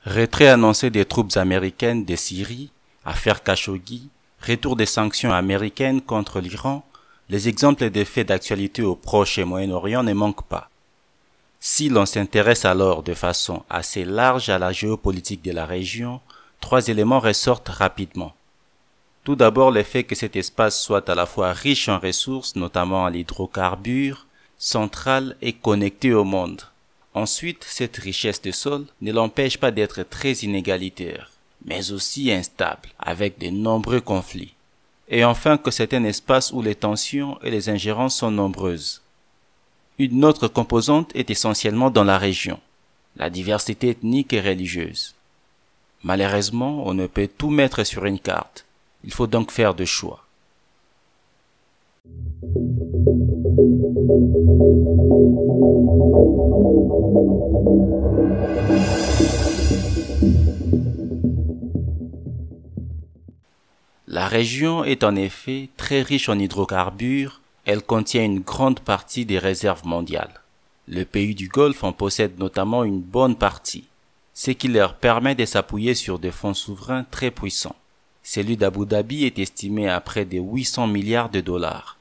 Retrait annoncé des troupes américaines de Syrie, affaire Khashoggi, retour des sanctions américaines contre l'Iran, les exemples de faits d'actualité au Proche et Moyen-Orient ne manquent pas. Si l'on s'intéresse alors de façon assez large à la géopolitique de la région, trois éléments ressortent rapidement. Tout d'abord le fait que cet espace soit à la fois riche en ressources, notamment en hydrocarbures, central et connecté au monde. Ensuite, cette richesse de sol ne l'empêche pas d'être très inégalitaire, mais aussi instable, avec de nombreux conflits. Et enfin que c'est un espace où les tensions et les ingérences sont nombreuses. Une autre composante est essentiellement dans la région, la diversité ethnique et religieuse. Malheureusement, on ne peut tout mettre sur une carte. Il faut donc faire des choix. La région est en effet très riche en hydrocarbures, elle contient une grande partie des réserves mondiales. Les pays du Golfe en possèdent notamment une bonne partie, ce qui leur permet de s'appuyer sur des fonds souverains très puissants. Celui d'Abu Dhabi est estimé à près de 800 milliards de dollars.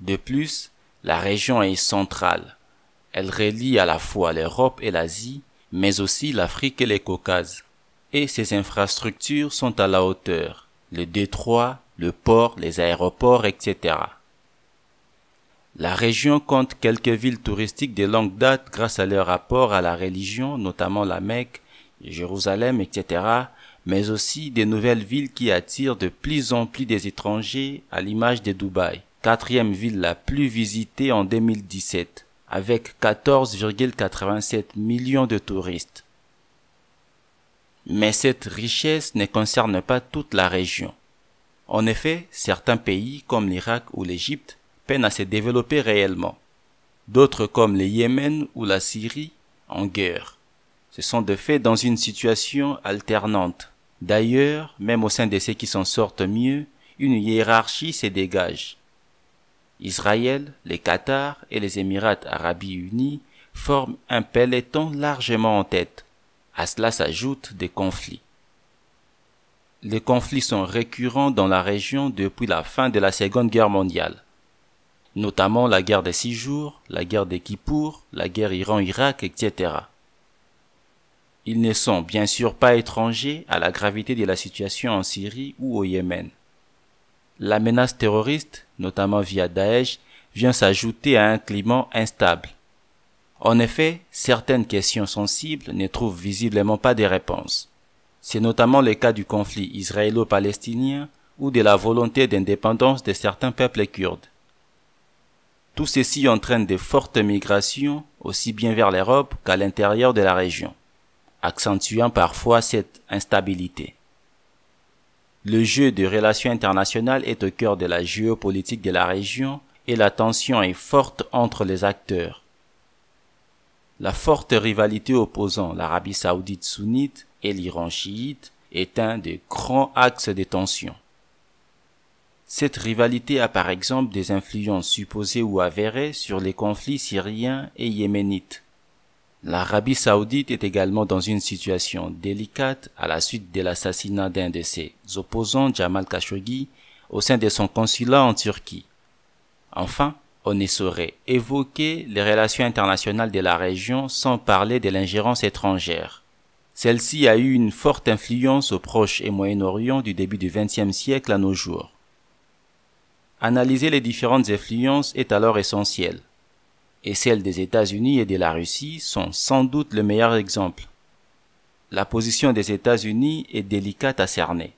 De plus, la région est centrale. Elle relie à la fois l'Europe et l'Asie, mais aussi l'Afrique et les Caucases. Et ses infrastructures sont à la hauteur. Le détroit, le port, les aéroports, etc. La région compte quelques villes touristiques de longue date grâce à leur rapport à la religion, notamment la Mecque, Jérusalem, etc., mais aussi des nouvelles villes qui attirent de plus en plus des étrangers à l'image de Dubaï, quatrième ville la plus visitée en 2017, avec 14,87 millions de touristes. Mais cette richesse ne concerne pas toute la région. En effet, certains pays comme l'Irak ou l'Égypte peinent à se développer réellement. D'autres comme le Yémen ou la Syrie en guerre. Ce sont de fait dans une situation alternante. D'ailleurs, même au sein de ceux qui s'en sortent mieux, une hiérarchie se dégage. Israël, le Qatar et les Émirats arabes unis forment un peloton largement en tête. À cela s'ajoutent des conflits. Les conflits sont récurrents dans la région depuis la fin de la Seconde Guerre mondiale, notamment la guerre des 6 jours, la guerre des Kippour, la guerre Iran-Irak, etc. Ils ne sont bien sûr pas étrangers à la gravité de la situation en Syrie ou au Yémen. La menace terroriste, notamment via Daesh, vient s'ajouter à un climat instable. En effet, certaines questions sensibles ne trouvent visiblement pas de réponse. C'est notamment le cas du conflit israélo-palestinien ou de la volonté d'indépendance de certains peuples kurdes. Tout ceci entraîne de fortes migrations aussi bien vers l'Europe qu'à l'intérieur de la région, accentuant parfois cette instabilité. Le jeu de relations internationales est au cœur de la géopolitique de la région et la tension est forte entre les acteurs. La forte rivalité opposant l'Arabie saoudite sunnite et l'Iran chiite est un des grands axes de tension. Cette rivalité a par exemple des influences supposées ou avérées sur les conflits syriens et yéménites. L'Arabie saoudite est également dans une situation délicate à la suite de l'assassinat d'un de ses opposants, Jamal Khashoggi, au sein de son consulat en Turquie. Enfin, on ne saurait évoquer les relations internationales de la région sans parler de l'ingérence étrangère. Celle-ci a eu une forte influence au Proche et Moyen-Orient du début du XXe siècle à nos jours. Analyser les différentes influences est alors essentiel, et celles des États-Unis et de la Russie sont sans doute le meilleur exemple. La position des États-Unis est délicate à cerner.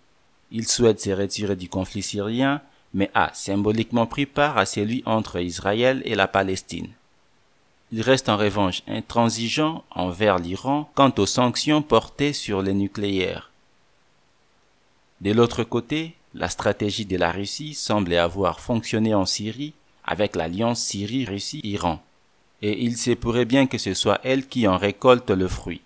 Ils souhaitent se retirer du conflit syrien, mais a symboliquement pris part à celui entre Israël et la Palestine. Il reste en revanche intransigeant envers l'Iran quant aux sanctions portées sur le nucléaire. De l'autre côté, la stratégie de la Russie semble avoir fonctionné en Syrie avec l'alliance Syrie-Russie-Iran, et il se pourrait bien que ce soit elle qui en récolte le fruit.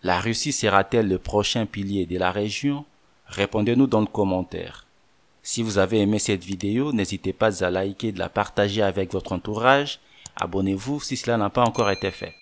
La Russie sera-t-elle le prochain pilier de la région? Répondez-nous dans le commentaire. Si vous avez aimé cette vidéo, n'hésitez pas à liker, de la partager avec votre entourage. Abonnez-vous si cela n'a pas encore été fait.